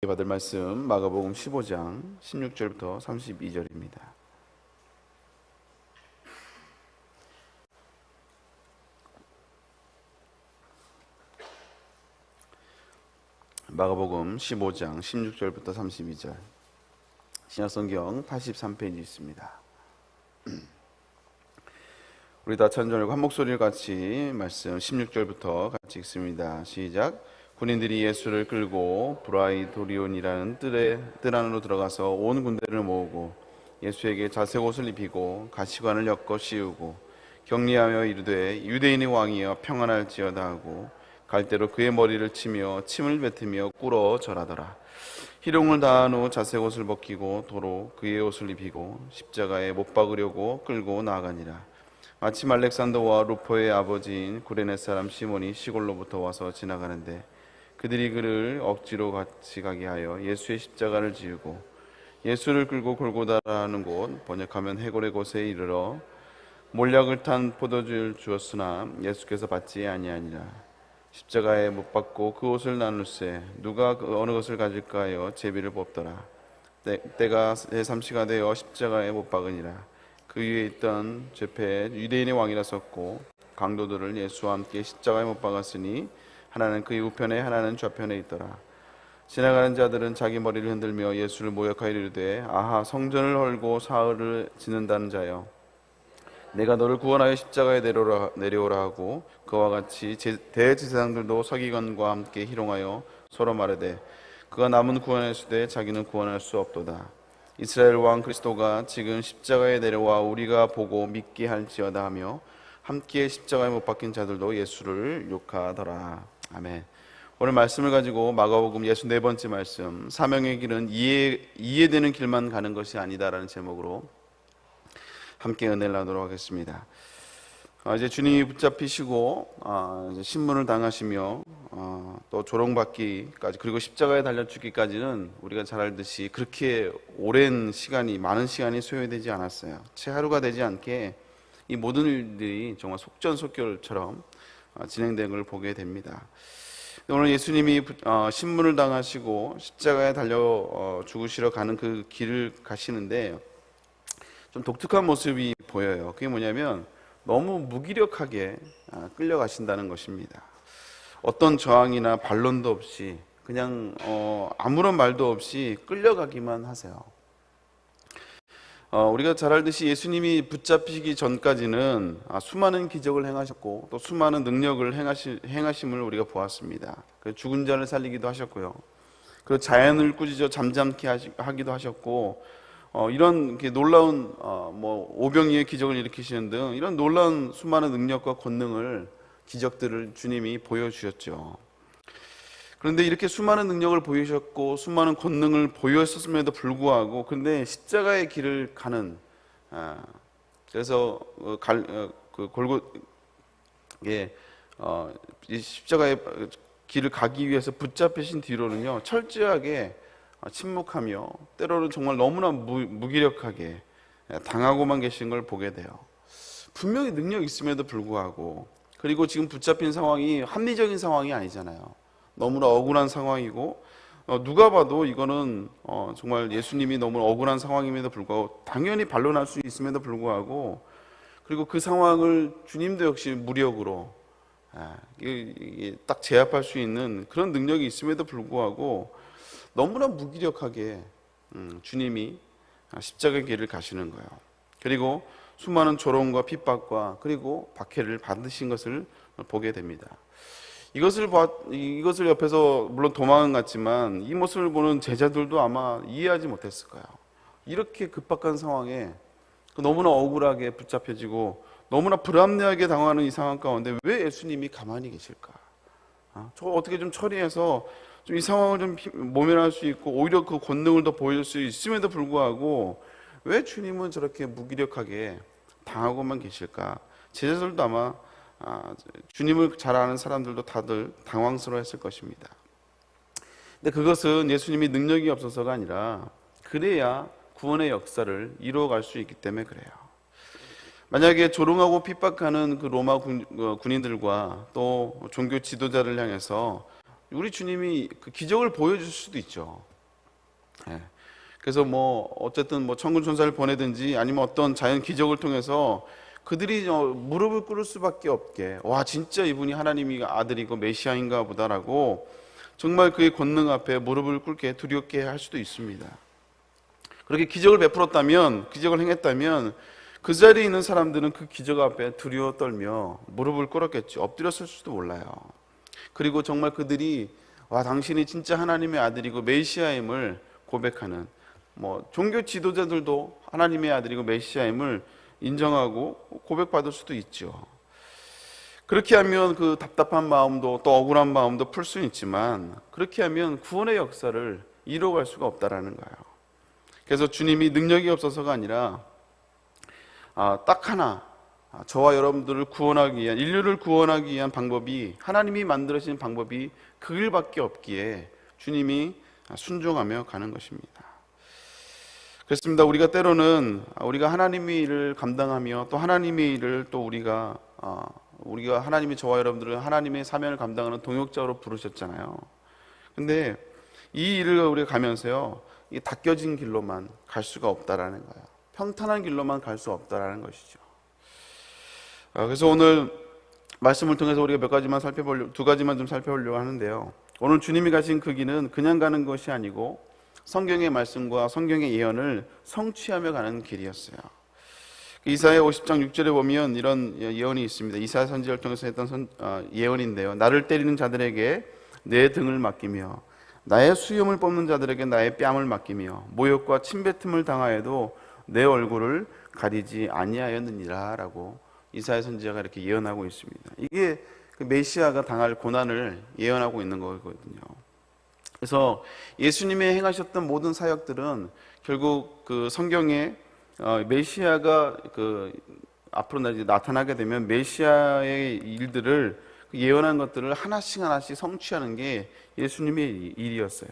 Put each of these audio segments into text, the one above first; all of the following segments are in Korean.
받을 말씀 마가복음 15장 16절부터 32절입니다. 마가복음 15장 16절부터 32절, 신약성경 83페이지 있습니다. 우리 다 찬송하고 한 목소리를 같이 말씀 16절부터 같이 읽습니다. 시작. 군인들이 예수를 끌고 브라이도리온이라는 뜰 안으로 들어가서 온 군대를 모으고 예수에게 자색 옷을 입히고 가시관을 엮어 씌우고 격리하며 이르되 유대인의 왕이여 평안할지어다 하고 갈대로 그의 머리를 치며 침을 뱉으며 꿇어 절하더라. 희롱을 다한 후 자색 옷을 벗기고 도로 그의 옷을 입히고 십자가에 못 박으려고 끌고 나아가니라. 마침 알렉산더와 루포의 아버지인 구레네 사람 시몬이 시골로부터 와서 지나가는데 그들이 그를 억지로 같이 가게 하여 예수의 십자가를 지우고 예수를 끌고 골고다라는 곳, 번역하면 해골의 곳에 이르러 몰약을 탄 포도주를 주었으나 예수께서 받지 아니하니라. 십자가에 못 박고 그 옷을 나눌세 누가 어느 것을 가질까 하여 제비를 뽑더라. 때가 제3시가 되어 십자가에 못 박으니라. 그 위에 있던 죄패에 유대인의 왕이라 썼고 강도들을 예수와 함께 십자가에 못 박았으니 하나는 그의 우편에 하나는 좌편에 있더라. 지나가는 자들은 자기 머리를 흔들며 예수를 모욕하여 이르되 아하 성전을 헐고 사흘을 지는다는 자여 내가 너를 구원하여 십자가에 내려오라 하고 그와 같이 대제사장들도 서기관과 함께 희롱하여 서로 말하되 그가 남은 구원하였으되 자기는 구원할 수 없도다. 이스라엘 왕 그리스도가 지금 십자가에 내려와 우리가 보고 믿게 할지어다 하며 함께 십자가에 못 박힌 자들도 예수를 욕하더라. 아멘. 오늘 말씀을 가지고 마가복음 64번째 말씀, 사명의 길은 이해되는 길만 가는 것이 아니다라는 제목으로 함께 은혜를 나누도록 하겠습니다. 이제 주님이 붙잡히시고 이제 신문을 당하시며 또 조롱받기까지 그리고 십자가에 달려 죽기까지는 우리가 잘 알듯이 그렇게 오랜 시간이 많은 시간이 소요되지 않았어요. 채 하루가 되지 않게 이 모든 일들이 정말 속전속결처럼 진행된 걸 보게 됩니다. 오늘 예수님이 신문을 당하시고 십자가에 달려 죽으시러 가는 그 길을 가시는데 좀 독특한 모습이 보여요. 그게 뭐냐면 너무 무기력하게 끌려가신다는 것입니다. 어떤 저항이나 반론도 없이 그냥 아무런 말도 없이 끌려가기만 하세요. 우리가 잘 알듯이 예수님이 붙잡히기 전까지는 수많은 기적을 행하셨고 또 수많은 능력을 행하심을 우리가 보았습니다. 죽은 자를 살리기도 하셨고요. 그리고 자연을 꾸짖어 잠잠케 하기도 하셨고 이런 놀라운 오병이의 기적을 일으키시는 등 이런 놀라운 수많은 능력과 권능을 기적들을 주님이 보여주셨죠. 그런데 이렇게 수많은 능력을 보이셨고 수많은 권능을 보였었음에도 불구하고 근데 십자가의 길을 가는 그래서 이 십자가의 길을 가기 위해서 붙잡히신 뒤로는요 철저하게 침묵하며 때로는 정말 너무나 무기력하게 당하고만 계신 걸 보게 돼요. 분명히 능력이 있음에도 불구하고 그리고 지금 붙잡힌 상황이 합리적인 상황이 아니잖아요. 너무나 억울한 상황이고 누가 봐도 이거는 정말 예수님이 너무 억울한 상황임에도 불구하고 당연히 반론할 수 있음에도 불구하고 그리고 그 상황을 주님도 역시 무력으로 딱 제압할 수 있는 그런 능력이 있음에도 불구하고 너무나 무기력하게 주님이 십자가의 길을 가시는 거예요. 그리고 수많은 조롱과 핍박과 그리고 박해를 받으신 것을 보게 됩니다. 이것을 옆에서 물론 도망은 갔지만 이 모습을 보는 제자들도 아마 이해하지 못했을 거예요. 이렇게 급박한 상황에 너무나 억울하게 붙잡혀지고 너무나 불합리하게 당하는 이 상황 가운데 왜 예수님이 가만히 계실까? 저 어떻게 좀 처리해서 좀 이 상황을 좀 모면할 수 있고 오히려 그 권능을 더 보여줄 수 있음에도 불구하고 왜 주님은 저렇게 무기력하게 당하고만 계실까? 제자들도 아마 주님을 잘 아는 사람들도 다들 당황스러워했을 것입니다. 근데 그것은 예수님이 능력이 없어서가 아니라 그래야 구원의 역사를 이루어갈 수 있기 때문에 그래요. 만약에 조롱하고 핍박하는 그 로마 군인들과 또 종교 지도자를 향해서 우리 주님이 그 기적을 보여줄 수도 있죠. 예. 그래서 뭐 어쨌든 뭐 천군 천사를 보내든지 아니면 어떤 자연 기적을 통해서 그들이 무릎을 꿇을 수밖에 없게, 와 진짜 이분이 하나님이 아들이고 메시아인가 보다라고 정말 그의 권능 앞에 무릎을 꿇게 두렵게 할 수도 있습니다. 그렇게 기적을 베풀었다면, 기적을 행했다면 그 자리에 있는 사람들은 그 기적 앞에 두려워 떨며 무릎을 꿇었겠죠. 엎드렸을 수도 몰라요. 그리고 정말 그들이 와 당신이 진짜 하나님의 아들이고 메시아임을 고백하는, 뭐 종교 지도자들도 하나님의 아들이고 메시아임을 인정하고 고백받을 수도 있죠. 그렇게 하면 그 답답한 마음도 또 억울한 마음도 풀 수는 있지만, 그렇게 하면 구원의 역사를 이루어갈 수가 없다라는 거예요. 그래서 주님이 능력이 없어서가 아니라 딱 하나, 저와 여러분들을 구원하기 위한, 인류를 구원하기 위한 방법이, 하나님이 만들어진 방법이 그 길밖에 없기에 주님이 순종하며 가는 것입니다. 그렇습니다. 우리가 때로는 우리가 하나님의 일을 감당하며 또 하나님의 일을 또 우리가 하나님이, 저와 여러분들은 하나님의 사명을 감당하는 동역자로 부르셨잖아요. 근데 이 일을 우리가 가면서요, 이 닦여진 길로만 갈 수가 없다라는 거예요. 평탄한 길로만 갈 수 없다라는 것이죠. 그래서 오늘 말씀을 통해서 우리가 두 가지만 좀 살펴보려고 하는데요. 오늘 주님이 가신 그 길은 그냥 가는 것이 아니고 성경의 말씀과 성경의 예언을 성취하며 가는 길이었어요. 이사야 50장 6절에 보면 이런 예언이 있습니다. 이사야 선지자를 통해서 했던 예언인데요. 나를 때리는 자들에게 내 등을 맡기며 나의 수염을 뽑는 자들에게 나의 뺨을 맡기며 모욕과 침뱉음을 당하여도 내 얼굴을 가리지 아니하였느니라 라고 이사야 선지자가 이렇게 예언하고 있습니다. 이게 그 메시아가 당할 고난을 예언하고 있는 거거든요. 그래서 예수님이 행하셨던 모든 사역들은 결국 그 성경에 메시아가 그 앞으로 나타나게 되면 메시아의 일들을, 예언한 것들을 하나씩 하나씩 성취하는 게 예수님의 일이었어요.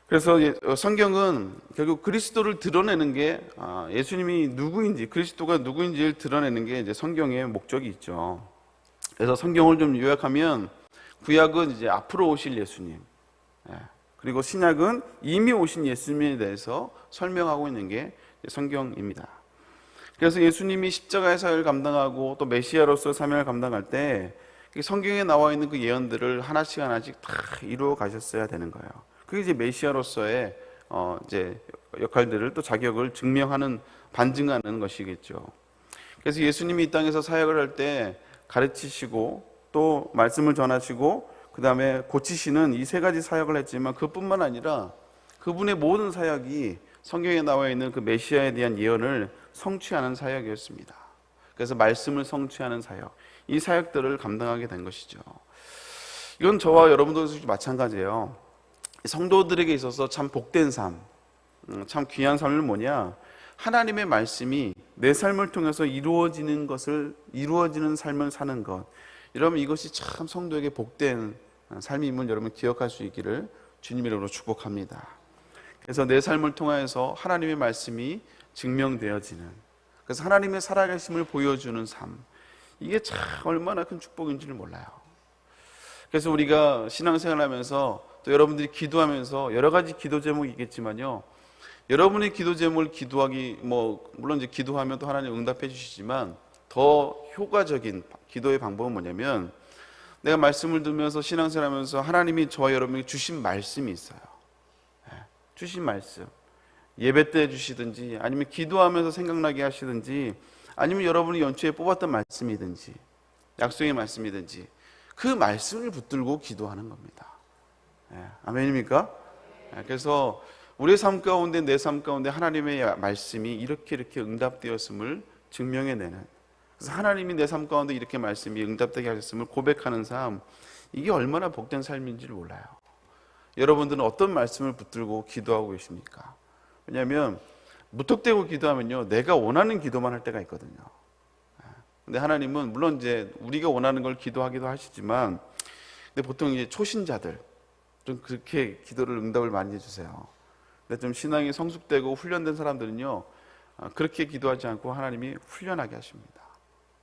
그래서 성경은 결국 그리스도를 드러내는 게, 예수님이 누구인지, 그리스도가 누구인지를 드러내는 게 이제 성경의 목적이 있죠. 그래서 성경을 좀 요약하면 구약은 이제 앞으로 오실 예수님, 그리고 신약은 이미 오신 예수님에 대해서 설명하고 있는 게 성경입니다. 그래서 예수님이 십자가의 사역을 감당하고 또 메시아로서 사명을 감당할 때 성경에 나와 있는 그 예언들을 하나씩 하나씩 다 이루어 가셨어야 되는 거예요. 그게 이제 메시아로서의 이제 역할들을, 또 자격을 증명하는, 반증하는 것이겠죠. 그래서 예수님이 이 땅에서 사역을 할 때 가르치시고 또 말씀을 전하시고 그 다음에 고치시는 이 세 가지 사역을 했지만, 그뿐만 아니라 그분의 모든 사역이 성경에 나와 있는 그 메시아에 대한 예언을 성취하는 사역이었습니다. 그래서 말씀을 성취하는 사역, 이 사역들을 감당하게 된 것이죠. 이건 저와 여러분들도 마찬가지예요. 성도들에게 있어서 참 복된 삶, 참 귀한 삶은 뭐냐? 하나님의 말씀이 내 삶을 통해서 이루어지는 삶을 사는 것. 여러분, 이것이 참 성도에게 복된 삶임을 여러분 기억할 수 있기를 주님 이름으로 축복합니다. 그래서 내 삶을 통해서 하나님의 말씀이 증명되어지는, 그래서 하나님의 살아계심을 보여주는 삶, 이게 참 얼마나 큰 축복인지를 몰라요. 그래서 우리가 신앙생활하면서 또 여러분들이 기도하면서 여러 가지 기도 제목이 있겠지만요, 여러분의 기도 제목을 기도하기, 물론 이제 기도하면 또 하나님 응답해 주시지만 더 효과적인 기도의 방법은 뭐냐면, 내가 말씀을 들으면서 신앙생활하면서 하나님이 저와 여러분에게 주신 말씀이 있어요. 주신 말씀, 예배 때 주시든지 아니면 기도하면서 생각나게 하시든지 아니면 여러분이 연초에 뽑았던 말씀이든지 약속의 말씀이든지 그 말씀을 붙들고 기도하는 겁니다. 아멘입니까? 그래서 우리의 삶 가운데, 내 삶 가운데 하나님의 말씀이 이렇게 응답되었음을 증명해내는, 그래서 하나님이 내 삶 가운데 이렇게 말씀이 응답되게 하셨음을 고백하는 삶, 이게 얼마나 복된 삶인지를 몰라요. 여러분들은 어떤 말씀을 붙들고 기도하고 계십니까? 왜냐하면 무턱대고 기도하면요, 내가 원하는 기도만 할 때가 있거든요. 근데 하나님은 물론 이제 우리가 원하는 걸 기도하기도 하시지만, 근데 보통 이제 초신자들 좀 그렇게 기도를 응답을 많이 해주세요. 근데 좀 신앙이 성숙되고 훈련된 사람들은요, 그렇게 기도하지 않고 하나님이 훈련하게 하십니다.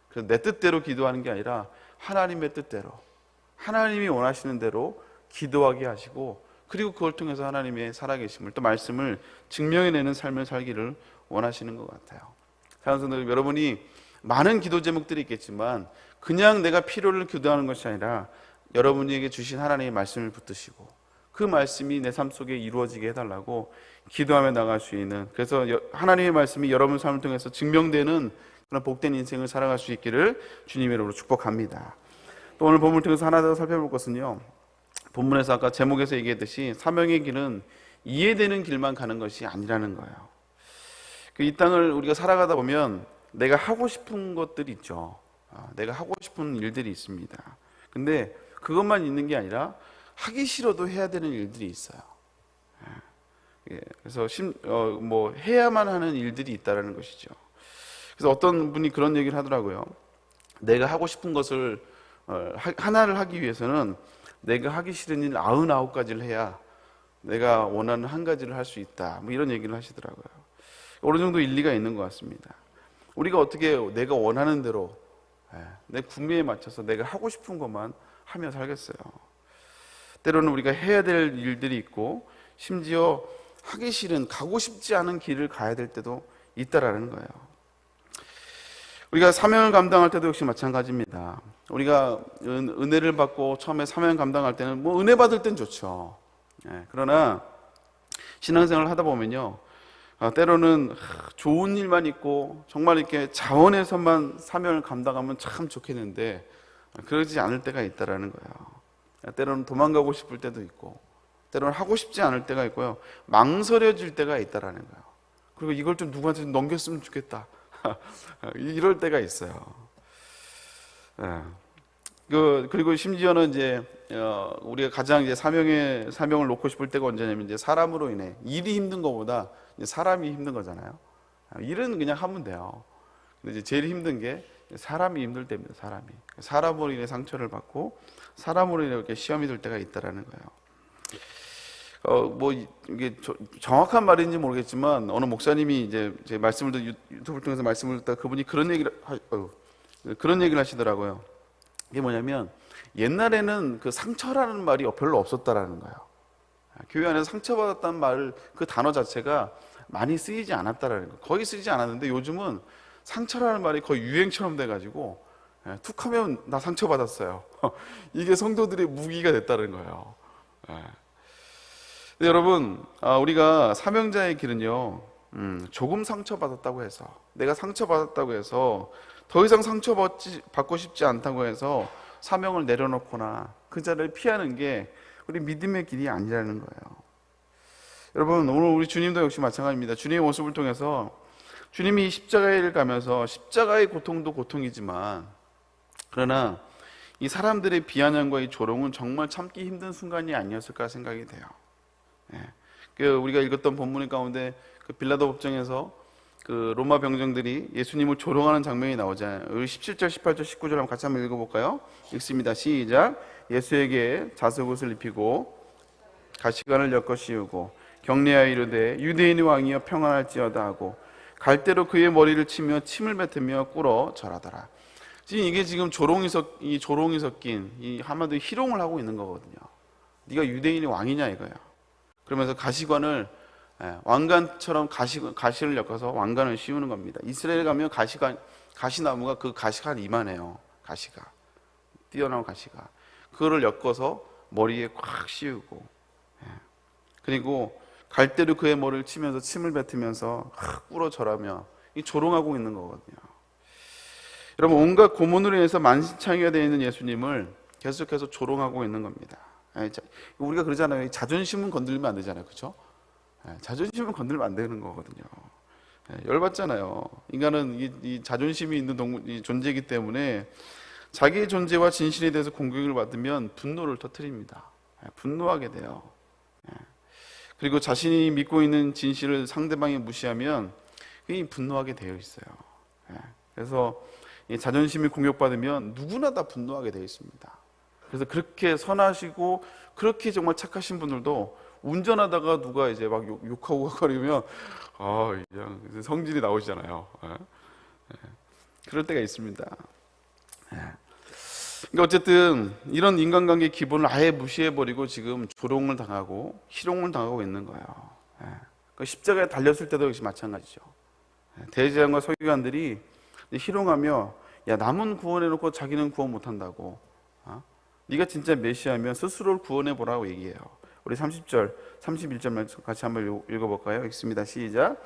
그래서 내 뜻대로 기도하는 게 아니라 하나님의 뜻대로, 하나님이 원하시는 대로 기도하게 하시고 그리고 그걸 통해서 하나님의 살아계심을, 또 말씀을 증명해내는 삶을 살기를 원하시는 것 같아요. 사랑하는 성도 여러분이 많은 기도 제목들이 있겠지만 그냥 내가 필요를 기도하는 것이 아니라 여러분에게 주신 하나님의 말씀을 붙드시고 그 말씀이 내 삶 속에 이루어지게 해달라고 기도하며 나갈 수 있는, 그래서 하나님의 말씀이 여러분 삶을 통해서 증명되는 그런 복된 인생을 살아갈 수 있기를 주님의 이름으로 축복합니다. 또 오늘 본문을 통해서 하나 더 살펴볼 것은요, 본문에서 아까 제목에서 얘기했듯이 사명의 길은 이해되는 길만 가는 것이 아니라는 거예요. 이 땅을 우리가 살아가다 보면 내가 하고 싶은 것들이 있죠. 내가 하고 싶은 일들이 있습니다. 근데 그것만 있는 게 아니라 하기 싫어도 해야 되는 일들이 있어요. 그래서 해야만 하는 일들이 있다는 것이죠. 그래서 어떤 분이 그런 얘기를 하더라고요. 내가 하고 싶은 것을 하나를 하기 위해서는 내가 하기 싫은 일 99가지를 해야 내가 원하는 한 가지를 할 수 있다, 이런 얘기를 하시더라고요. 어느 정도 일리가 있는 것 같습니다. 우리가 어떻게 내가 원하는 대로 내 구매에 맞춰서 내가 하고 싶은 것만 하며 살겠어요. 때로는 우리가 해야 될 일들이 있고 심지어 하기 싫은, 가고 싶지 않은 길을 가야 될 때도 있다라는 거예요. 우리가 사명을 감당할 때도 역시 마찬가지입니다. 우리가 은혜를 받고 처음에 사명 감당할 때는 은혜 받을 땐 좋죠. 그러나 신앙생활을 하다 보면요, 때로는 좋은 일만 있고 정말 이렇게 자원해서만 사명을 감당하면 참 좋겠는데 그러지 않을 때가 있다라는 거예요. 때로는 도망가고 싶을 때도 있고 때로는 하고 싶지 않을 때가 있고요, 망설여질 때가 있다라는 거예요. 그리고 이걸 좀 누구한테 좀 넘겼으면 좋겠다 이럴 때가 있어요. 그리고 심지어는 이제 우리가 가장 이제 사명을 놓고 싶을 때가 언제냐면 이제 사람으로 인해, 일이 힘든 것보다 사람이 힘든 거잖아요. 일은 그냥 하면 돼요. 근데 이제 제일 힘든 게 사람이 힘들 때입니다. 사람으로 인해 상처를 받고 사람으로 인해 이렇게 시험이 될 때가 있다라는 거예요. 이게 정확한 말인지 모르겠지만 어느 목사님이 이제 제 말씀을 유튜브를 통해서 말씀을 듣다 그분이 그런 얘기를 하시더라고요. 이게 뭐냐면 옛날에는 그 상처라는 말이 별로 없었다라는 거예요. 교회 안에서 상처받았다는 말, 그 단어 자체가 많이 쓰이지 않았다라는 거예요. 거의 쓰이지 않았는데 요즘은 상처라는 말이 거의 유행처럼 돼가지고 툭 하면 나 상처받았어요. 이게 성도들의 무기가 됐다는 거예요. 근데 여러분, 우리가 사명자의 길은요, 조금 상처받았다고 해서, 내가 상처받았다고 해서 더 이상 상처받고 싶지 않다고 해서 사명을 내려놓거나 그 자리를 피하는 게 우리 믿음의 길이 아니라는 거예요. 여러분, 오늘 우리 주님도 역시 마찬가지입니다. 주님의 모습을 통해서 주님이 십자가의 일을 가면서 십자가의 고통도 고통이지만, 그러나 이 사람들의 비아냥과 이 조롱은 정말 참기 힘든 순간이 아니었을까 생각이 돼요. 우리가 읽었던 본문 가운데 그 빌라도 법정에서 그 로마 병정들이 예수님을 조롱하는 장면이 나오잖아요. 우리 17절, 18절, 19절 한번 같이 한번 읽어볼까요? 읽습니다. 시작. 예수에게 자석옷을 입히고 가시관을 엮어 씌우고 격려하여 이르되 유대인의 왕이여 평안할지어다 하고 갈대로 그의 머리를 치며 침을 뱉으며 꿇어 절하더라. 이게 지금 조롱이 섞인 이 한마디로 희롱을 하고 있는 거거든요. 네가 유대인의 왕이냐 이거야. 그러면서 가시관을 왕관처럼 가시를 엮어서 왕관을 씌우는 겁니다. 이스라엘 가면 가시나무가 그 가시가 이만해요. 가시가 뛰어나온 가시가 그거를 엮어서 머리에 꽉 씌우고, 그리고 갈대로 그의 머리를 치면서 침을 뱉으면서 꿇어 절하며 이 조롱하고 있는 거거든요. 여러분, 온갖 고문으로 인해서 만신창이가 되어 있는 예수님을 계속해서 조롱하고 있는 겁니다. 우리가 그러잖아요. 자존심은 건들면 안 되잖아요. 그렇죠? 자존심은 건들면 안 되는 거거든요. 열받잖아요. 인간은 이 자존심이 있는 이 존재이기 때문에 자기의 존재와 진실에 대해서 공격을 받으면 분노를 터뜨립니다. 분노하게 돼요. 그리고 자신이 믿고 있는 진실을 상대방이 무시하면 분노하게 되어 있어요. 그래서 이 자존심이 공격받으면 누구나 다 분노하게 되어 있습니다. 그래서 그렇게 선하시고 그렇게 정말 착하신 분들도 운전하다가 누가 이제 막 욕하고 거리면 그냥 성질이 나오시잖아요. 그럴 때가 있습니다. 그러니까 어쨌든 이런 인간관계 기본을 아예 무시해버리고 지금 조롱을 당하고 희롱을 당하고 있는 거예요. 그 십자가에 달렸을 때도 역시 마찬가지죠. 대제사장과 서기관들이 희롱하며 야 남은 구원해놓고 자기는 구원 못한다고. 네가 진짜 메시아면 스스로를 구원해보라고 얘기해요. 우리 30절, 31절 말씀 같이 한번 읽어볼까요? 읽습니다. 시작.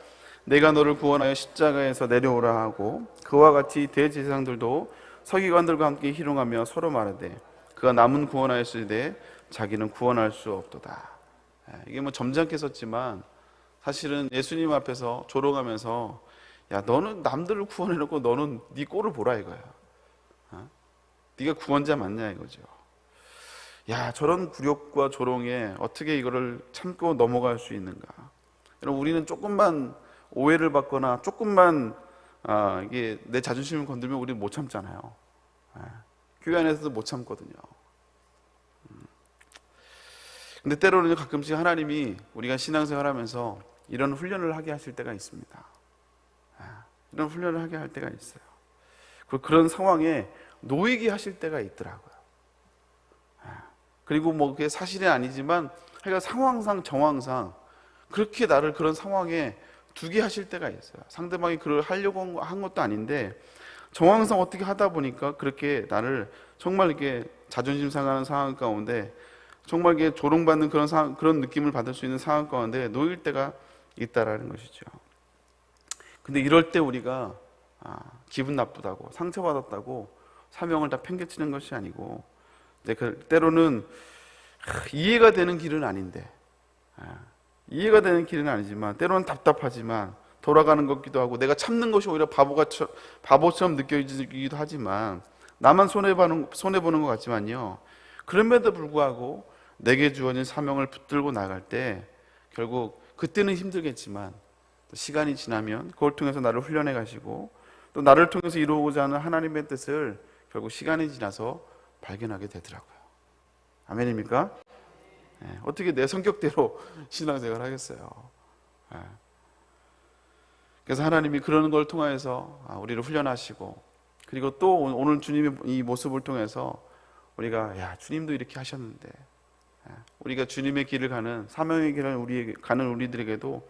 내가 너를 구원하여 십자가에서 내려오라 하고 그와 같이 대제사장들도 서기관들과 함께 희롱하며 서로 말하되 그가 남은 구원하였으되 자기는 구원할 수 없도다. 이게 뭐 점잖게 썼지만 사실은 예수님 앞에서 조롱하면서 야 너는 남들을 구원해놓고 너는 네 꼴을 보라 이거야. 네가 구원자 맞냐 이거죠. 야 저런 굴욕과 조롱에 어떻게 이거를 참고 넘어갈 수 있는가. 여러분 우리는 조금만 오해를 받거나 조금만 이게 내 자존심을 건들면 우리는 못 참잖아요. 교회 안에서도 못 참거든요. 근데 때로는 가끔씩 하나님이 우리가 신앙생활하면서 이런 훈련을 하게 하실 때가 있습니다. 이런 훈련을 하게 할 때가 있어요. 그런 상황에 놓이게 하실 때가 있더라고요. 그리고 뭐 그게 사실은 아니지만 그러니까 상황상 정황상 그렇게 나를 그런 상황에 두게 하실 때가 있어요. 상대방이 그걸 하려고 한 것도 아닌데 정황상 어떻게 하다 보니까 그렇게 나를 정말 이렇게 자존심 상하는 상황 가운데 정말 이게 조롱받는 그런 상황, 그런 느낌을 받을 수 있는 상황 가운데 놓일 때가 있다라는 것이죠. 근데 이럴 때 우리가 기분 나쁘다고 상처받았다고 사명을 다 팽개치는 것이 아니고 때로는 이해가 되는 길은 아닌데 이해가 되는 길은 아니지만 때로는 답답하지만 돌아가는 것 같기도 하고 내가 참는 것이 오히려 바보처럼 느껴지기도 하지만 나만 손해보는 것 같지만요 그럼에도 불구하고 내게 주어진 사명을 붙들고 나갈 때 결국 그때는 힘들겠지만 또 시간이 지나면 그걸 통해서 나를 훈련해 가시고 또 나를 통해서 이루고자 하는 하나님의 뜻을 결국 시간이 지나서 발견하게 되더라고요. 아멘입니까? 어떻게 내 성격대로 신앙생활을 하겠어요. 그래서 하나님이 그러는 걸 통해서 우리를 훈련하시고 그리고 또 오늘 주님의 이 모습을 통해서 우리가 야 주님도 이렇게 하셨는데 우리가 주님의 길을 가는 사명의 길을 가는 우리들에게도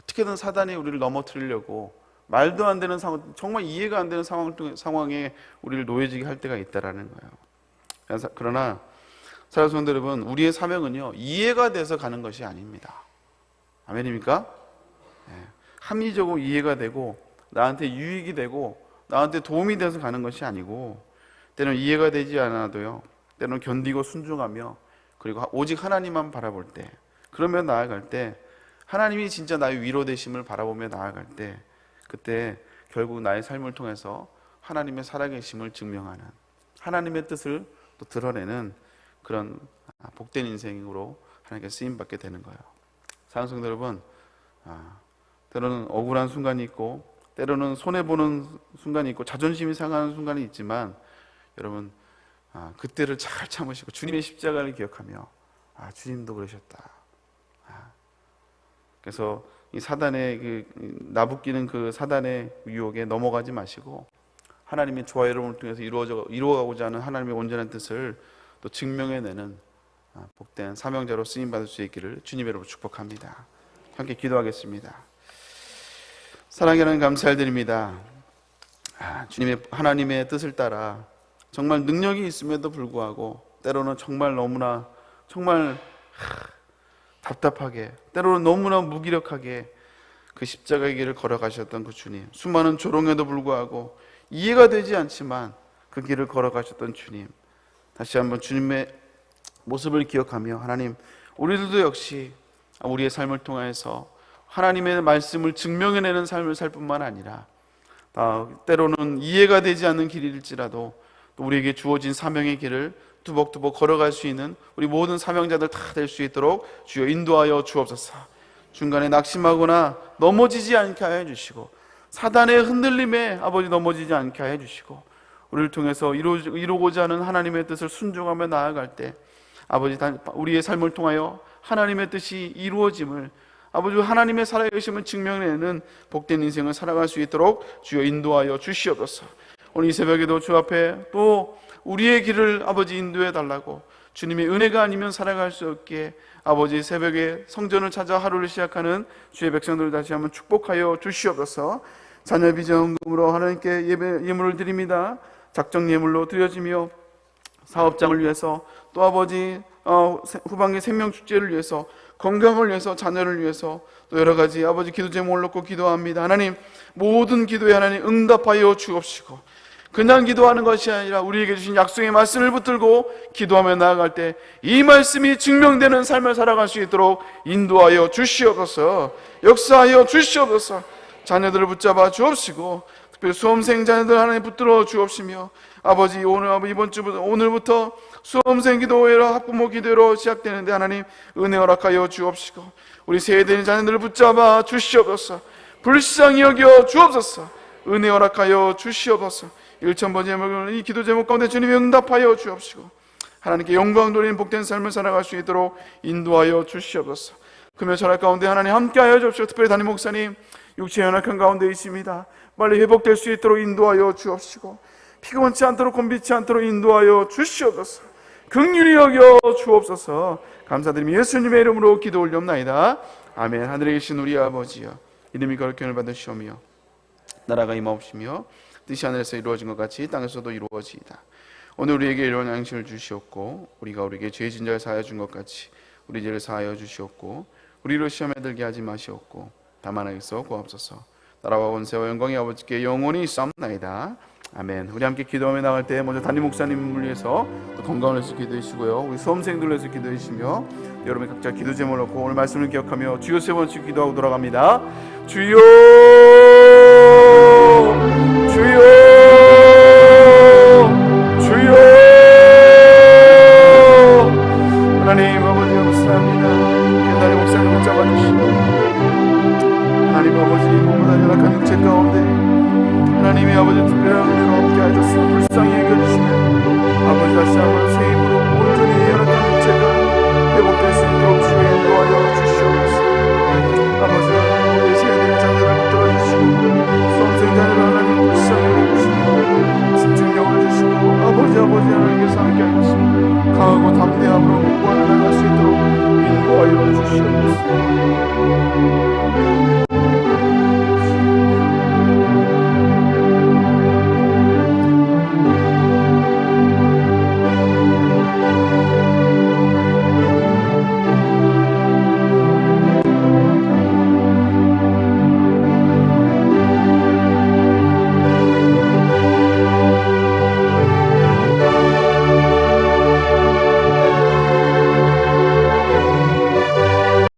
어떻게든 사단이 우리를 넘어뜨리려고 말도 안 되는 상황, 정말 이해가 안 되는 상황에 우리를 놓여지게 할 때가 있다라는 거예요. 그러나 사랑하는 성도 여러분, 우리의 사명은요 이해가 돼서 가는 것이 아닙니다. 아멘입니까? 합리적으로 이해가 되고 나한테 유익이 되고 나한테 도움이 돼서 가는 것이 아니고 때로는 이해가 되지 않아도요 때로는 견디고 순종하며 그리고 오직 하나님만 바라볼 때 그러면 나아갈 때 하나님이 진짜 나의 위로 되심을 바라보며 나아갈 때 그때 결국 나의 삶을 통해서 하나님의 살아계심을 증명하는 하나님의 뜻을 또 드러내는 그런 복된 인생으로 하나님께 쓰임받게 되는 거예요. 사랑하는 성도 여러분, 때로는 억울한 순간이 있고 때로는 손해보는 순간이 있고 자존심이 상하는 순간이 있지만 여러분 그때를 잘 참으시고 주님의 십자가를 기억하며 주님도 그러셨다. 그래서 이 사단의 나부끼는 그 사단의 유혹에 넘어가지 마시고 하나님의 조화 여러분을 통해서 이루어가고자 하는 하나님의 온전한 뜻을 또 증명해내는 복된 사명자로 쓰임받을 수 있기를 주님의 이름으로 축복합니다. 함께 기도하겠습니다. 사랑의 하나님 감사드립니다. 주님의 하나님의 뜻을 따라 정말 능력이 있음에도 불구하고 때로는 정말 너무나 정말 답답하게 때로는 너무나 무기력하게 그 십자가의 길을 걸어가셨던 그 주님, 수많은 조롱에도 불구하고 이해가 되지 않지만 그 길을 걸어가셨던 주님, 다시 한번 주님의 모습을 기억하며 하나님 우리들도 역시 우리의 삶을 통해서 하나님의 말씀을 증명해내는 삶을 살 뿐만 아니라 때로는 이해가 되지 않는 길일지라도 또 우리에게 주어진 사명의 길을 두벅두벅 걸어갈 수 있는 우리 모든 사명자들 다 될 수 있도록 주여 인도하여 주옵소서. 중간에 낙심하거나 넘어지지 않게 하여 주시고 사단의 흔들림에 아버지 넘어지지 않게 하여 주시고 우리를 통해서 이루고자 하는 하나님의 뜻을 순종하며 나아갈 때 아버지 우리의 삶을 통하여 하나님의 뜻이 이루어짐을 아버지 하나님의 살아계심을 증명해내는 복된 인생을 살아갈 수 있도록 주여 인도하여 주시옵소서. 오늘 이 새벽에도 주 앞에 또 우리의 길을 아버지 인도해 달라고, 주님의 은혜가 아니면 살아갈 수 없기에 아버지 새벽에 성전을 찾아 하루를 시작하는 주의 백성들을 다시 한번 축복하여 주시옵소서. 자녀 비전금으로 하나님께 예물을 드립니다. 작정 예물로 드려지며 사업장을 위해서, 또 아버지 후반기 생명축제를 위해서, 건강을 위해서, 자녀를 위해서, 또 여러 가지 아버지 기도 제목을 놓고 기도합니다. 하나님, 모든 기도에 하나님 응답하여 주옵시고, 그냥 기도하는 것이 아니라 우리에게 주신 약속의 말씀을 붙들고 기도하며 나아갈 때 이 말씀이 증명되는 삶을 살아갈 수 있도록 인도하여 주시옵소서. 역사하여 주시옵소서. 자녀들을 붙잡아 주옵시고, 특별히 수험생 자녀들 하나님 붙들어 주옵시며, 아버지 이번 주부터 오늘부터 수험생 기도회로 학부모 기도회로 시작되는데 하나님 은혜 허락하여 주옵시고, 우리 세대인 자녀들을 붙잡아 주시옵소서. 불쌍히 여겨 주옵소서. 은혜 허락하여 주시옵소서. 일천번 제목을 이 기도 제목 가운데 주님이 응답하여 주옵시고, 하나님께 영광 돌리는 복된 삶을 살아갈 수 있도록 인도하여 주시옵소서. 금요 철학 가운데 하나님 함께하여 주옵시고, 특별히 담임 목사님 육체 연약한 가운데 있습니다. 빨리 회복될 수 있도록 인도하여 주옵시고, 피곤치 않도록 곤비치 않도록 인도하여 주시옵소서. 긍휼히 여겨 주옵소서. 감사드리며 예수님의 이름으로 기도 올려옵나이다. 아멘. 하늘에 계신 우리 아버지여, 이름이 거룩히 받으시오며 나라가 임하옵시며 뜻이 하늘에서 이루어진 것 같이 땅에서도 이루어지이다. 오늘 우리에게 일용할 양식을 주시옵고, 우리가 우리에게 죄 진 자를 사하여 준 것 같이 우리 죄를 사하여 주시옵고, 우리로 시험에 들게 하지 마시옵고 다만 악에서 구하옵소서. 나라와 권세와 영광이 아버지께 영원히 있사옵나이다. 아멘. 우리 함께 기도하며 나갈 때 먼저 담임 목사님을 위해서 또 건강을 위해서 기도해 주시고요, 우리 수험생들을 위해서 기도해 주시며, 여러분 각자 기도 제목을 놓고 오늘 말씀을 기억하며 주여 세 번씩 기도하고 돌아갑니다. 주여, 주여, 주여. 하나님 아버지 감사합니다. 하나님 목사님을 잡아주시고, 하나님 아버지 몸보다 연약한 육체 가운데 하나님이 아버지 특별한 은혜로 함께 하셔서 불쌍히 여겨주시며, 아버지 다시 한번 새 힘으로 온전히 연약한 육체가 회복될 수 있도록 주여 인도하여 주시옵소서. 아버지 우리 세대의 자녀를 붙들어주시고, 수험생자를 하나님 불쌍히 여겨주시고 집중력을 주시고, 아버지 하나님께서 함께 하셨습니다. 강하고 담대함으로 공부하며 나갈 수 있도록 인도하여 주시옵소서.